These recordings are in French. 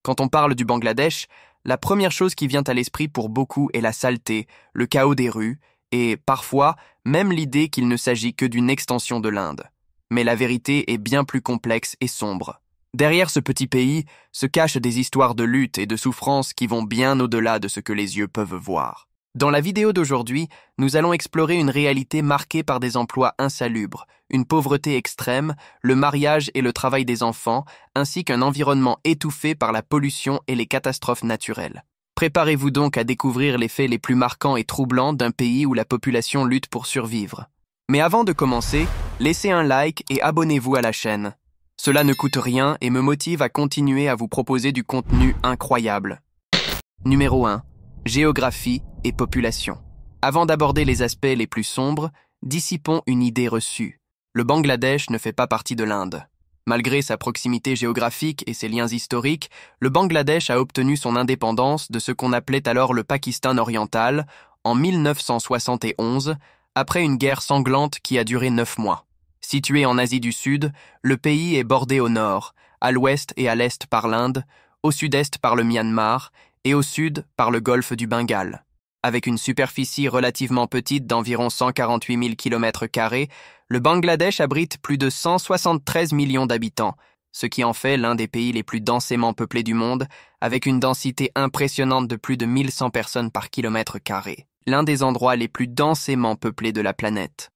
Quand on parle du Bangladesh, la première chose qui vient à l'esprit pour beaucoup est la saleté, le chaos des rues, et, parfois, même l'idée qu'il ne s'agit que d'une extension de l'Inde. Mais la vérité est bien plus complexe et sombre. Derrière ce petit pays se cachent des histoires de lutte et de souffrance qui vont bien au-delà de ce que les yeux peuvent voir. Dans la vidéo d'aujourd'hui, nous allons explorer une réalité marquée par des emplois insalubres, une pauvreté extrême, le mariage et le travail des enfants, ainsi qu'un environnement étouffé par la pollution et les catastrophes naturelles. Préparez-vous donc à découvrir les faits les plus marquants et troublants d'un pays où la population lutte pour survivre. Mais avant de commencer, laissez un like et abonnez-vous à la chaîne. Cela ne coûte rien et me motive à continuer à vous proposer du contenu incroyable. Numéro 1. Géographie et population. Avant d'aborder les aspects les plus sombres, dissipons une idée reçue. Le Bangladesh ne fait pas partie de l'Inde. Malgré sa proximité géographique et ses liens historiques, le Bangladesh a obtenu son indépendance de ce qu'on appelait alors le Pakistan oriental en 1971, après une guerre sanglante qui a duré 9 mois. Situé en Asie du Sud, le pays est bordé au nord, à l'ouest et à l'est par l'Inde, au sud-est par le Myanmar et au sud par le golfe du Bengale. Avec une superficie relativement petite d'environ 148 000 km², le Bangladesh abrite plus de 173 millions d'habitants, ce qui en fait l'un des pays les plus densément peuplés du monde, avec une densité impressionnante de plus de 1100 personnes par km², l'un des endroits les plus densément peuplés de la planète.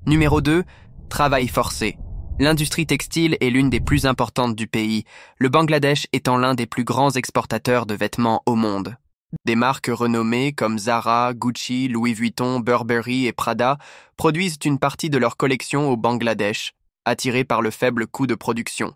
Numéro 2. Travail forcé. L'industrie textile est l'une des plus importantes du pays, le Bangladesh étant l'un des plus grands exportateurs de vêtements au monde. Des marques renommées comme Zara, Gucci, Louis Vuitton, Burberry et Prada produisent une partie de leur collection au Bangladesh, attirées par le faible coût de production.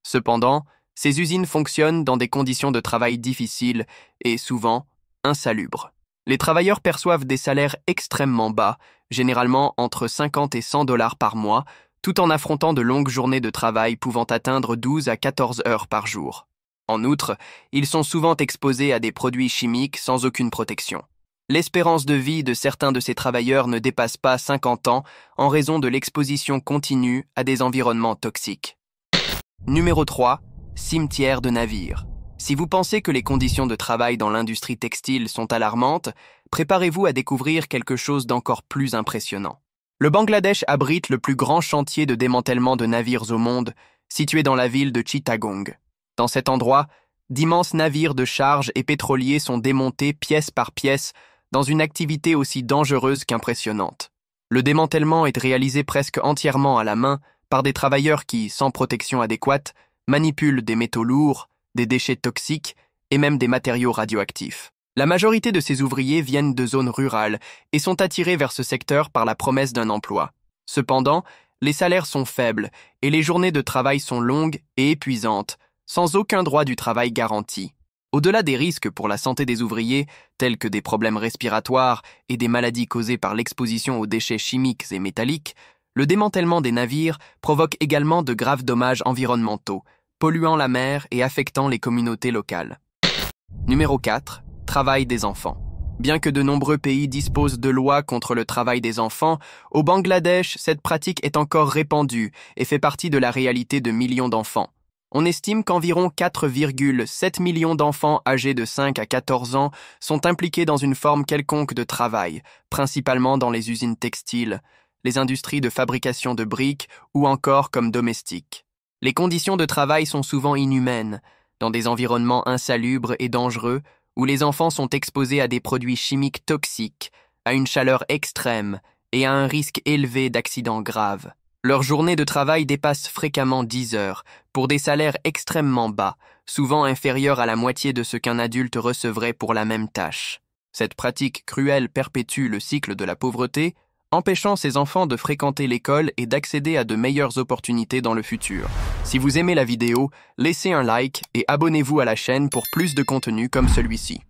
Cependant, ces usines fonctionnent dans des conditions de travail difficiles et souvent insalubres. Les travailleurs perçoivent des salaires extrêmement bas, généralement entre 50 et 100 $ par mois, tout en affrontant de longues journées de travail pouvant atteindre 12 à 14 heures par jour. En outre, ils sont souvent exposés à des produits chimiques sans aucune protection. L'espérance de vie de certains de ces travailleurs ne dépasse pas 50 ans en raison de l'exposition continue à des environnements toxiques. Numéro 3. Cimetière de navires. Si vous pensez que les conditions de travail dans l'industrie textile sont alarmantes, préparez-vous à découvrir quelque chose d'encore plus impressionnant. Le Bangladesh abrite le plus grand chantier de démantèlement de navires au monde, situé dans la ville de Chittagong. Dans cet endroit, d'immenses navires de charge et pétroliers sont démontés pièce par pièce dans une activité aussi dangereuse qu'impressionnante. Le démantèlement est réalisé presque entièrement à la main par des travailleurs qui, sans protection adéquate, manipulent des métaux lourds, des déchets toxiques et même des matériaux radioactifs. La majorité de ces ouvriers viennent de zones rurales et sont attirés vers ce secteur par la promesse d'un emploi. Cependant, les salaires sont faibles et les journées de travail sont longues et épuisantes, sans aucun droit du travail garanti. Au-delà des risques pour la santé des ouvriers, tels que des problèmes respiratoires et des maladies causées par l'exposition aux déchets chimiques et métalliques, le démantèlement des navires provoque également de graves dommages environnementaux, polluant la mer et affectant les communautés locales. Numéro 4. Travail des enfants. Bien que de nombreux pays disposent de lois contre le travail des enfants, au Bangladesh, cette pratique est encore répandue et fait partie de la réalité de millions d'enfants. On estime qu'environ 4,7 millions d'enfants âgés de 5 à 14 ans sont impliqués dans une forme quelconque de travail, principalement dans les usines textiles, les industries de fabrication de briques ou encore comme domestiques. Les conditions de travail sont souvent inhumaines, dans des environnements insalubres et dangereux, où les enfants sont exposés à des produits chimiques toxiques, à une chaleur extrême et à un risque élevé d'accidents graves. Leur journée de travail dépasse fréquemment 10 heures, pour des salaires extrêmement bas, souvent inférieurs à la moitié de ce qu'un adulte recevrait pour la même tâche. Cette pratique cruelle perpétue le cycle de la pauvreté, empêchant ces enfants de fréquenter l'école et d'accéder à de meilleures opportunités dans le futur. Si vous aimez la vidéo, laissez un like et abonnez-vous à la chaîne pour plus de contenu comme celui-ci.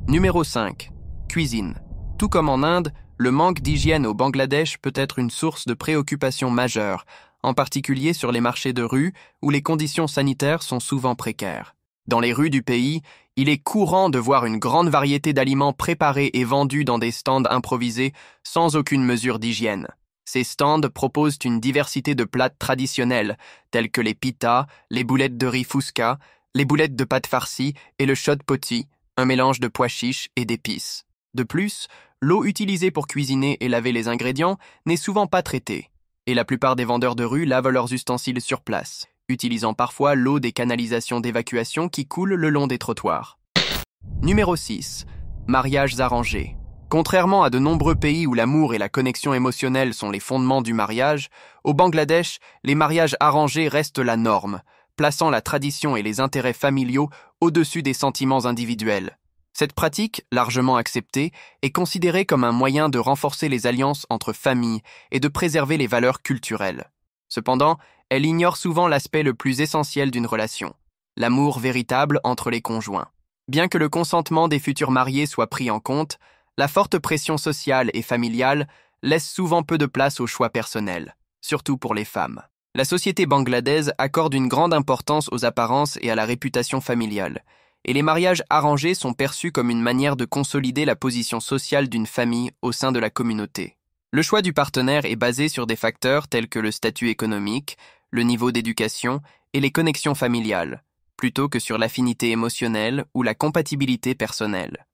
Numéro 5. Cuisine. Tout comme en Inde, le manque d'hygiène au Bangladesh peut être une source de préoccupation majeure, en particulier sur les marchés de rue où les conditions sanitaires sont souvent précaires. Dans les rues du pays, il est courant de voir une grande variété d'aliments préparés et vendus dans des stands improvisés sans aucune mesure d'hygiène. Ces stands proposent une diversité de plats traditionnels, tels que les pitas, les boulettes de riz fusca, les boulettes de pâte farcie et le shot poti, un mélange de pois chiches et d'épices. De plus, l'eau utilisée pour cuisiner et laver les ingrédients n'est souvent pas traitée, et la plupart des vendeurs de rue lavent leurs ustensiles sur place, utilisant parfois l'eau des canalisations d'évacuation qui coulent le long des trottoirs. Numéro 6. Mariages arrangés. Contrairement à de nombreux pays où l'amour et la connexion émotionnelle sont les fondements du mariage, au Bangladesh, les mariages arrangés restent la norme, plaçant la tradition et les intérêts familiaux au-dessus des sentiments individuels. Cette pratique, largement acceptée, est considérée comme un moyen de renforcer les alliances entre familles et de préserver les valeurs culturelles. Cependant, elle ignore souvent l'aspect le plus essentiel d'une relation, l'amour véritable entre les conjoints. Bien que le consentement des futurs mariés soit pris en compte, la forte pression sociale et familiale laisse souvent peu de place au choix personnel, surtout pour les femmes. La société bangladaise accorde une grande importance aux apparences et à la réputation familiale, et les mariages arrangés sont perçus comme une manière de consolider la position sociale d'une famille au sein de la communauté. Le choix du partenaire est basé sur des facteurs tels que le statut économique, le niveau d'éducation et les connexions familiales, plutôt que sur l'affinité émotionnelle ou la compatibilité personnelle.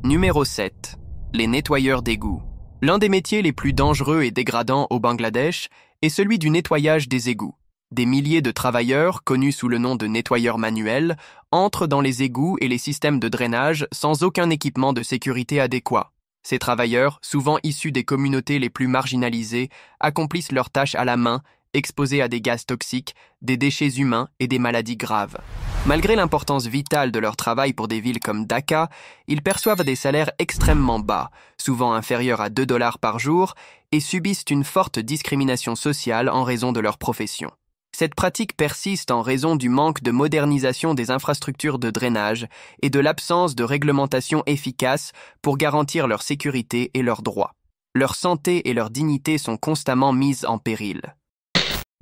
Numéro 7. Les nettoyeurs d'égouts. L'un des métiers les plus dangereux et dégradants au Bangladesh est celui du nettoyage des égouts. Des milliers de travailleurs, connus sous le nom de nettoyeurs manuels, entrent dans les égouts et les systèmes de drainage sans aucun équipement de sécurité adéquat. Ces travailleurs, souvent issus des communautés les plus marginalisées, accomplissent leurs tâches à la main, exposés à des gaz toxiques, des déchets humains et des maladies graves. Malgré l'importance vitale de leur travail pour des villes comme Dhaka, ils perçoivent des salaires extrêmement bas, souvent inférieurs à 2 dollars par jour, et subissent une forte discrimination sociale en raison de leur profession. Cette pratique persiste en raison du manque de modernisation des infrastructures de drainage et de l'absence de réglementation efficace pour garantir leur sécurité et leurs droits. Leur santé et leur dignité sont constamment mises en péril.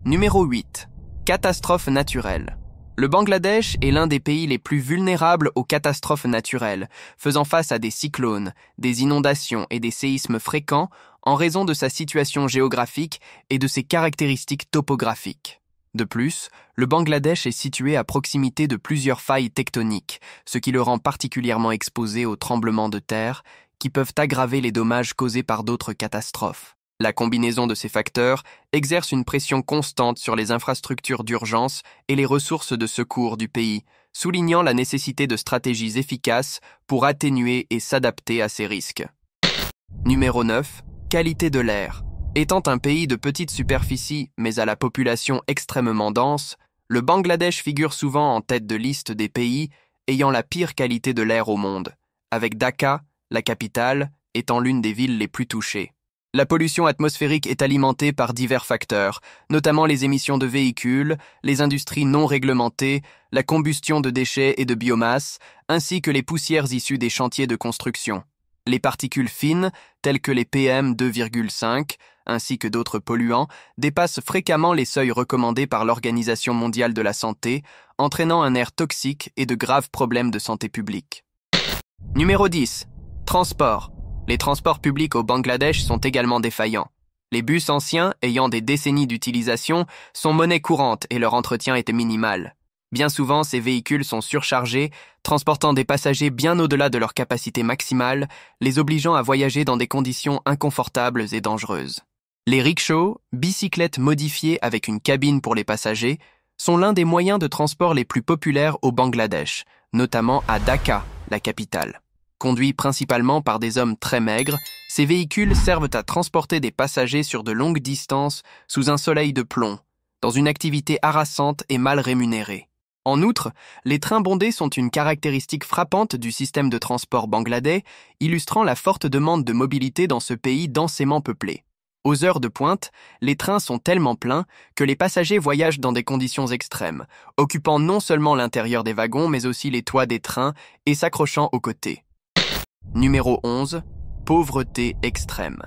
Numéro 8. Catastrophes naturelles. Le Bangladesh est l'un des pays les plus vulnérables aux catastrophes naturelles, faisant face à des cyclones, des inondations et des séismes fréquents en raison de sa situation géographique et de ses caractéristiques topographiques. De plus, le Bangladesh est situé à proximité de plusieurs failles tectoniques, ce qui le rend particulièrement exposé aux tremblements de terre qui peuvent aggraver les dommages causés par d'autres catastrophes. La combinaison de ces facteurs exerce une pression constante sur les infrastructures d'urgence et les ressources de secours du pays, soulignant la nécessité de stratégies efficaces pour atténuer et s'adapter à ces risques. Numéro 9. Qualité de l'air. Étant un pays de petite superficie, mais à la population extrêmement dense, le Bangladesh figure souvent en tête de liste des pays ayant la pire qualité de l'air au monde, avec Dhaka, la capitale, étant l'une des villes les plus touchées. La pollution atmosphérique est alimentée par divers facteurs, notamment les émissions de véhicules, les industries non réglementées, la combustion de déchets et de biomasse, ainsi que les poussières issues des chantiers de construction. Les particules fines, telles que les PM2,5, ainsi que d'autres polluants, dépassent fréquemment les seuils recommandés par l'Organisation mondiale de la santé, entraînant un air toxique et de graves problèmes de santé publique. Numéro 10. Transport. Les transports publics au Bangladesh sont également défaillants. Les bus anciens, ayant des décennies d'utilisation, sont monnaie courante et leur entretien est minimal. Bien souvent, ces véhicules sont surchargés, transportant des passagers bien au-delà de leur capacité maximale, les obligeant à voyager dans des conditions inconfortables et dangereuses. Les rickshaws, bicyclettes modifiées avec une cabine pour les passagers, sont l'un des moyens de transport les plus populaires au Bangladesh, notamment à Dhaka, la capitale. Conduits principalement par des hommes très maigres, ces véhicules servent à transporter des passagers sur de longues distances sous un soleil de plomb, dans une activité harassante et mal rémunérée. En outre, les trains bondés sont une caractéristique frappante du système de transport bangladais, illustrant la forte demande de mobilité dans ce pays densément peuplé. Aux heures de pointe, les trains sont tellement pleins que les passagers voyagent dans des conditions extrêmes, occupant non seulement l'intérieur des wagons mais aussi les toits des trains et s'accrochant aux côtés. Numéro 11. Pauvreté extrême.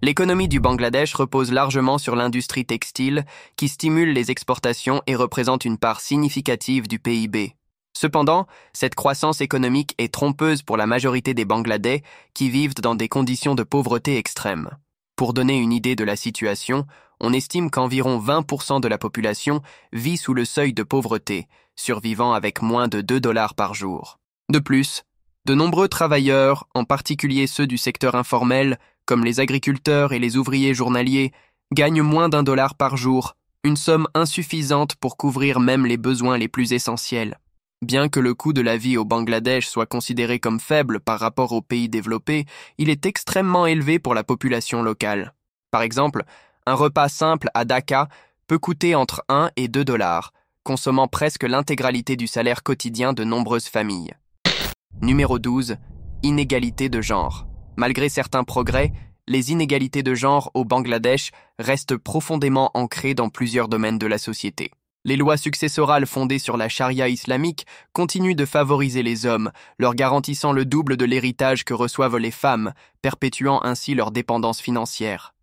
L'économie du Bangladesh repose largement sur l'industrie textile qui stimule les exportations et représente une part significative du PIB. Cependant, cette croissance économique est trompeuse pour la majorité des Bangladais qui vivent dans des conditions de pauvreté extrême. Pour donner une idée de la situation, On estime qu'environ 20% de la population vit sous le seuil de pauvreté, survivant avec moins de 2 dollars par jour. De plus, de nombreux travailleurs, en particulier ceux du secteur informel, comme les agriculteurs et les ouvriers journaliers, gagnent moins d'1 dollar par jour, une somme insuffisante pour couvrir même les besoins les plus essentiels. Bien que le coût de la vie au Bangladesh soit considéré comme faible par rapport aux pays développés, il est extrêmement élevé pour la population locale. Par exemple, un repas simple à Dhaka peut coûter entre 1 et 2 dollars, consommant presque l'intégralité du salaire quotidien de nombreuses familles. Numéro 12. Inégalité de genre. Malgré certains progrès, les inégalités de genre au Bangladesh restent profondément ancrées dans plusieurs domaines de la société. Les lois successorales fondées sur la charia islamique continuent de favoriser les hommes, leur garantissant le double de l'héritage que reçoivent les femmes, perpétuant ainsi leur dépendance financière.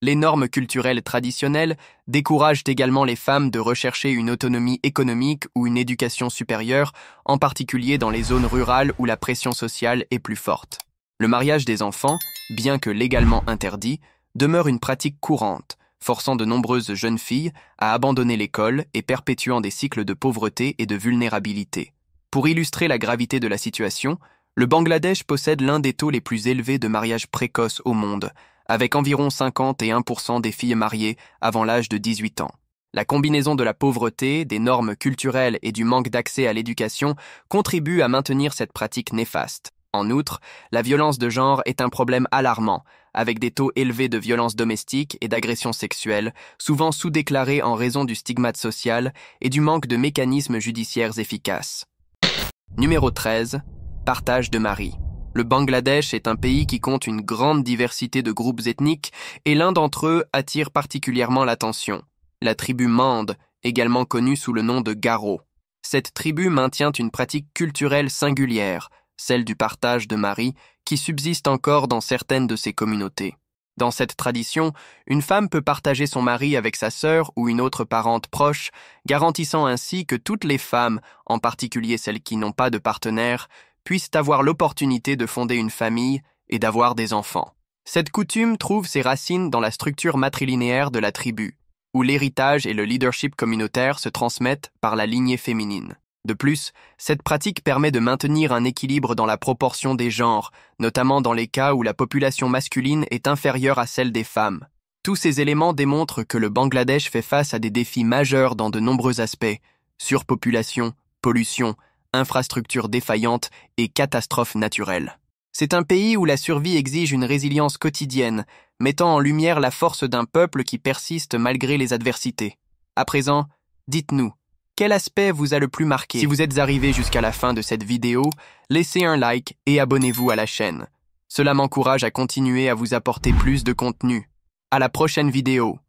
Les normes culturelles traditionnelles découragent également les femmes de rechercher une autonomie économique ou une éducation supérieure, en particulier dans les zones rurales où la pression sociale est plus forte. Le mariage des enfants, bien que légalement interdit, demeure une pratique courante, forçant de nombreuses jeunes filles à abandonner l'école et perpétuant des cycles de pauvreté et de vulnérabilité. Pour illustrer la gravité de la situation, le Bangladesh possède l'un des taux les plus élevés de mariage précoce au monde, avec environ 51% des filles mariées avant l'âge de 18 ans. La combinaison de la pauvreté, des normes culturelles et du manque d'accès à l'éducation contribue à maintenir cette pratique néfaste. En outre, la violence de genre est un problème alarmant, avec des taux élevés de violences domestiques et d'agressions sexuelles, souvent sous-déclarés en raison du stigmate social et du manque de mécanismes judiciaires efficaces. Numéro 13. Partage de mari. Le Bangladesh est un pays qui compte une grande diversité de groupes ethniques et l'un d'entre eux attire particulièrement l'attention. La tribu Mande, également connue sous le nom de Garo. Cette tribu maintient une pratique culturelle singulière, celle du partage de mari, qui subsiste encore dans certaines de ces communautés. Dans cette tradition, une femme peut partager son mari avec sa sœur ou une autre parente proche, garantissant ainsi que toutes les femmes, en particulier celles qui n'ont pas de partenaire, puissent avoir l'opportunité de fonder une famille et d'avoir des enfants. Cette coutume trouve ses racines dans la structure matrilinéaire de la tribu, où l'héritage et le leadership communautaire se transmettent par la lignée féminine. De plus, cette pratique permet de maintenir un équilibre dans la proportion des genres, notamment dans les cas où la population masculine est inférieure à celle des femmes. Tous ces éléments démontrent que le Bangladesh fait face à des défis majeurs dans de nombreux aspects: surpopulation, pollution, infrastructures défaillantes et catastrophes naturelles. C'est un pays où la survie exige une résilience quotidienne, mettant en lumière la force d'un peuple qui persiste malgré les adversités. À présent, dites-nous, quel aspect vous a le plus marqué? Si vous êtes arrivé jusqu'à la fin de cette vidéo, laissez un like et abonnez-vous à la chaîne. Cela m'encourage à continuer à vous apporter plus de contenu. À la prochaine vidéo.